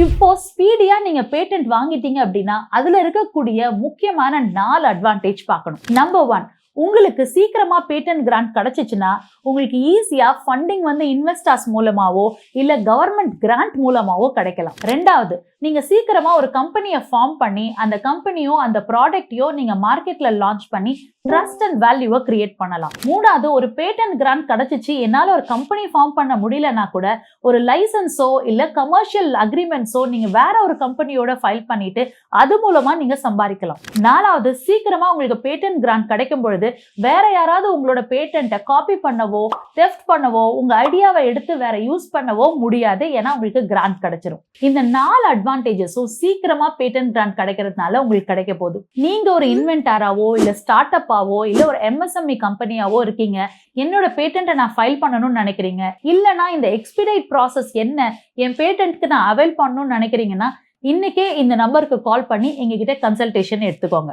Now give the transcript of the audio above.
இப்போ ஸ்பீடியா நீங்க பேட்டன்ட் வாங்கிட்டீங்க அப்படின்னா அதுல இருக்கக்கூடிய முக்கியமான 4 அட்வான்டேஜ் பார்க்கணும். நம்பர் 1, உங்களுக்கு சீக்கிரமா பேட்டன்ட் கிராண்ட் கிடைச்சிச்சுன்னா உங்களுக்கு ஈஸியா ஃபண்டிங் இன்வெஸ்டர்ஸ் மூலமாவோ இல்ல கவர்மெண்ட் கிராண்ட் மூலமாவோ கிடைக்கலாம். ரெண்டாவது, நீங்க சீக்கிரமா ஒரு கம்பெனியை ஃபார்ம் பண்ணி அந்த கம்பெனியோ அந்த ப்ராடக்டையோ நீங்க மார்க்கெட்ல லான்ச் பண்ணி ட்ரஸ்ட் அண்ட் வேல்யூவை கிரியேட் பண்ணலாம். மூணாவது, ஒரு பேட்டன்ட் கிராண்ட் கிடைச்சிச்சு, என்னால ஒரு கம்பெனி ஃபார்ம் பண்ண முடியலன்னா கூட ஒரு லைசன்ஸோ இல்ல கமர்ஷியல் அக்ரிமெண்ட்ஸோ நீங்க வேற ஒரு கம்பெனியோட ஃபைல் பண்ணிட்டு அது மூலமா நீங்க சம்பாதிக்கலாம். நாலாவது, சீக்கிரமா உங்களுக்கு பேட்டன்ட் கிராண்ட் கிடைக்கும் பொழுது வேற யாராவது உங்களோட பேட்டன்ட்டை காப்பி பண்ணவோ தெஃப்ட் பண்ணவோ உங்க ஐடியாவை எடுத்து வேற யூஸ் பண்ணவோ முடியாது, ஏன்னா உங்களுக்கு கிராண்ட் கிடைச்சிரும். இந்த 4 அட்வான்டேஜஸும் சீக்கிரமா பேட்டன்ட் கிராண்ட் கிடைக்கிறதுனால உங்களுக்கு கிடைக்க போகுது. நீங்க ஒரு இன்வென்டாராவோ இல்ல ஸ்டார்ட் அப்பாவோ இல்ல ஒரு MSME கம்பெனியாவோ இருக்கீங்க, என்னோட பேட்டன்ட்டை நான் ஃபைல் பண்ணணும்னு நினைக்கிறீங்க, இல்லைனா இந்த எக்ஸ்பிடைட் ப்ராசஸ் என்ன, என் பேட்டன்ட்க்கு நான் அவைல் பண்ணணும்னு நினைக்கிறீங்கன்னா இன்னைக்கே இந்த நம்பருக்கு கால் பண்ணி எங்ககிட்ட கன்சல்டேஷன் எடுத்துக்கோங்க.